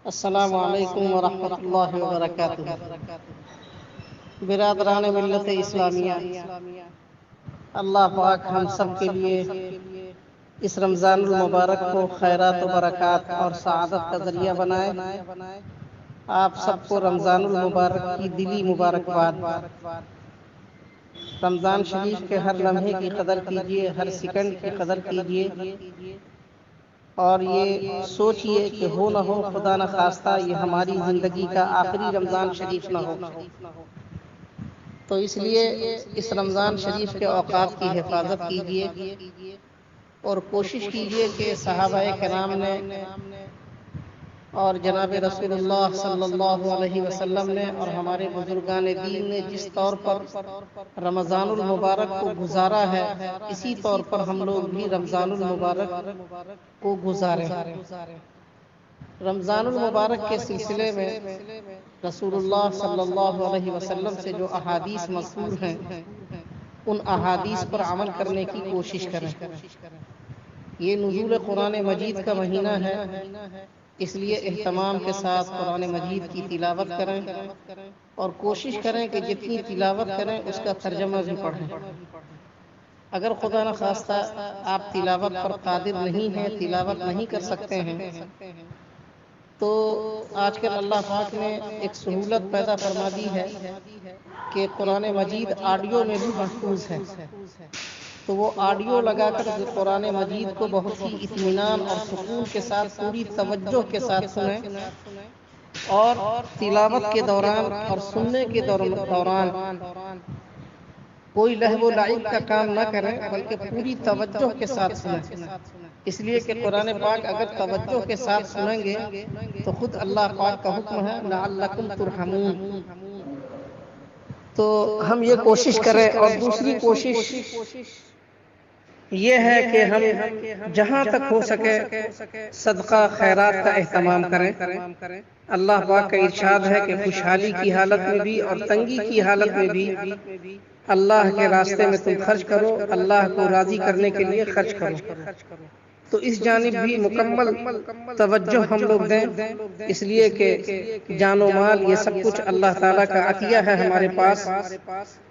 السلام علیکم ورحمۃ اللہ وبرکاتہ۔ برادران ملت اسلامیہ، اللہ پاک ہم سب کے لیے اس رمضان المبارک کو خیرات و برکات اور سعادت کا ذریعہ بنائے۔ آپ سب کو رمضان المبارک کی دلی مبارکباد۔ رمضان شریف کے ہر لمحے کی قدر کیجیے، ہر سیکنڈ کی قدر کیجیے، اور یہ سوچئے کہ ہو نہ ہو خدا نہ خواستہ یہ ہماری زندگی کا آخری رمضان شریف نہ ہو۔ تو اس لیے اس رمضان شریف کے اوقات کی حفاظت کیجیے اور کوشش کیجیے کہ صحابہ کرام نے اور جناب رسول اللہ صلی اللہ علیہ وسلم نے اور ہمارے بزرگان دین نے جس طور پر رمضان المبارک کو گزارا ہے، اسی طور پر ہم لوگ بھی رمضان المبارک کو گزاریں۔ رمضان المبارک کے سلسلے میں رسول اللہ صلی اللہ علیہ وسلم سے جو احادیث مذکور ہیں، ان احادیث پر عمل کرنے کی کوشش کریں۔ یہ نزول قرآن مجید کا مہینہ ہے، اس لیے اہتمام کے ساتھ قرآن مجید کی تلاوت کریں اور کوشش کریں کہ جتنی تلاوت کریں اس کا ترجمہ بھی پڑھیں۔ اگر خدا نہ خواستہ آپ تلاوت پر قادر نہیں ہیں، تلاوت نہیں کر سکتے ہیں، تو آج کل اللہ پاک نے ایک سہولت پیدا فرما دی ہے کہ قرآن مجید آڈیو میں بھی محفوظ ہے، تو وہ آڈیو لگا کر قرآن مجید کو بہت ہی اطمینان اور سکون کے ساتھ پوری توجہ کے ساتھ سنیں، اور تلاوت کے دوران اور سننے کے دوران کوئی لہو و لعب کا کام نہ کریں، بلکہ پوری توجہ کے ساتھ سنیں۔ اس لیے کہ قرآن پاک اگر توجہ کے ساتھ سنیں گے تو خود اللہ پاک کا حکم ہے لعلکم ترحمون۔ تو ہم یہ کوشش کریں، اور دوسری کوشش یہ ہے کہ ہم جہاں تک ہو سکے صدقہ خیرات کا اہتمام کریں۔ اللہ پاک کا ارشاد ہے کہ خوشحالی کی حالت میں بھی اور تنگی کی حالت میں بھی اللہ کے راستے میں تم خرچ کرو، اللہ کو راضی کرنے کے لیے خرچ کرو۔ تو اس جانب بھی مکمل توجہ ہم لوگ دیں، اس لیے کہ جان و مال یہ سب کچھ اللہ تعالیٰ کا عطیہ ہے ہمارے پاس،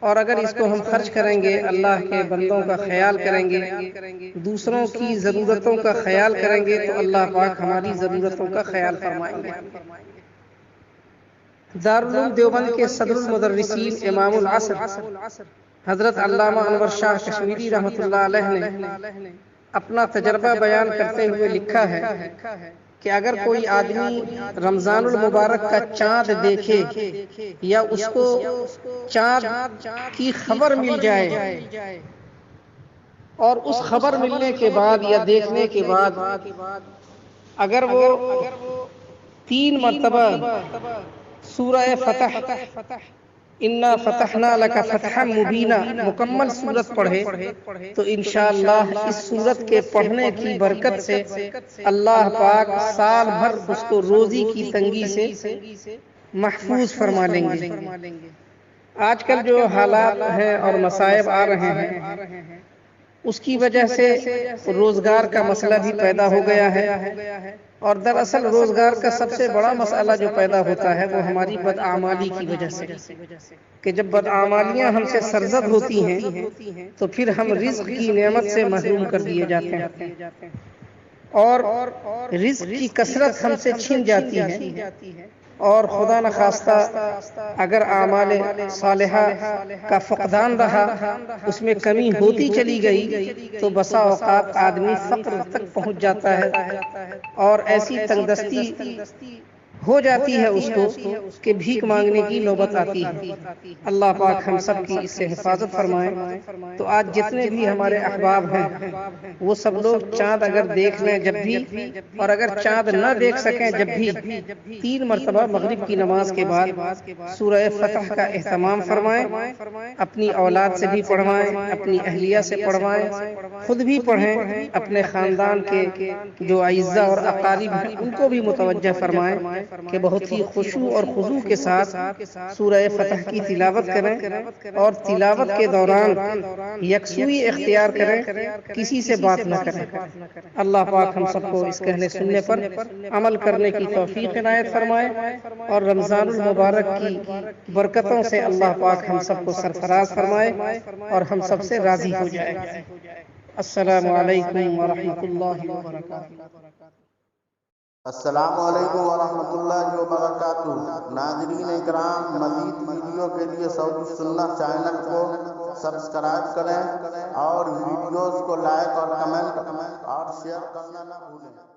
اور اگر اس کو ہم خرچ کریں گے، اللہ کے بندوں کا خیال کریں گے، دوسروں کی ضرورتوں کا خیال کریں گے، تو اللہ پاک ہماری ضرورتوں کا خیال فرمائیں گے۔ دارالعلوم دیوبند کے صدر المدرسین امام العصر حضرت علامہ انور شاہ کشمیری رحمۃ اللہ علیہ نے اپنا تجربہ بیان کرتے ہوئے لکھا ہے کہ اگر کوئی آدمی رمضان المبارک کا چاند دیکھے یا اس کو چاند کی خبر مل جائے، اور اس خبر ملنے کے بعد یا دیکھنے کے بعد اگر وہ 3 مرتبہ سورہ فتح انا فتحنا لک فتحا مبینا مکمل سورت پڑھے، تو انشاءاللہ اس سورت کے پڑھنے کی برکت سے اللہ پاک سال بھر اس کو روزی کی تنگی سے محفوظ فرما لیں گے۔ آج کل جو حالات ہیں اور مصائب آ رہے ہیں، اس کی وجہ سے روزگار کا مسئلہ بھی پیدا ہو گیا ہے، اور دراصل روزگار کا سب سے بڑا مسئلہ جو پیدا ہوتا ہے وہ ہماری بدعمالی کی وجہ سے، کہ جب بدعمالیاں ہم سے سرزد ہوتی ہیں تو پھر ہم رزق کی نعمت سے محروم کر دیے جاتے ہیں، اور رزق کی کثرت ہم سے چھن جاتی ہے، اور خدا نخواستہ اگر اعمال صالحہ کا فقدان رہا، اس میں کمی ہوتی چلی گئی، تو بسا اوقات آدمی فقر تک پہنچ جاتا ہے، اور ایسی تنگدستی ہو جاتی ہے اس کو کہ بھیک مانگنے کی نوبت آتی ہے۔ اللہ پاک ہم سب کی اس سے حفاظت فرمائے۔ تو آج جتنے بھی ہمارے احباب ہیں وہ سب لوگ چاند اگر دیکھ لیں جب بھی، اور اگر چاند نہ دیکھ سکیں جب بھی، 3 مرتبہ مغرب کی نماز کے بعد سورہ فتح کا اہتمام فرمائیں، اپنی اولاد سے بھی پڑھوائیں، اپنی اہلیہ سے پڑھوائیں، خود بھی پڑھیں، اپنے خاندان کے جو اعزاء اور اقارب ہیں ان کو بھی متوجہ فرمائیں، کہ بہت ہی خشوع اور خضوع کے ساتھ سورہ فتح کی تلاوت کریں اور تلاوت کے دوران یکسوئی اختیار کریں، کسی سے بات نہ کریں۔ اللہ پاک ہم سب کو اس کہنے سننے پر عمل کرنے کی توفیق عنایت فرمائے اور رمضان المبارک کی برکتوں سے اللہ پاک ہم سب کو سرفراز فرمائے اور ہم سب سے راضی ہو جائے۔ السلام علیکم ورحمۃ اللہ وبرکاتہ۔ السلام علیکم ورحمۃ اللہ وبرکاتہ۔ ناظرین اکرام، مزید ویڈیو کے لیے سعودی سنت چینل کو سبسکرائب کریں اور ویڈیوز کو لائک اور کمنٹ اور شیئر کرنا نہ بھولیں۔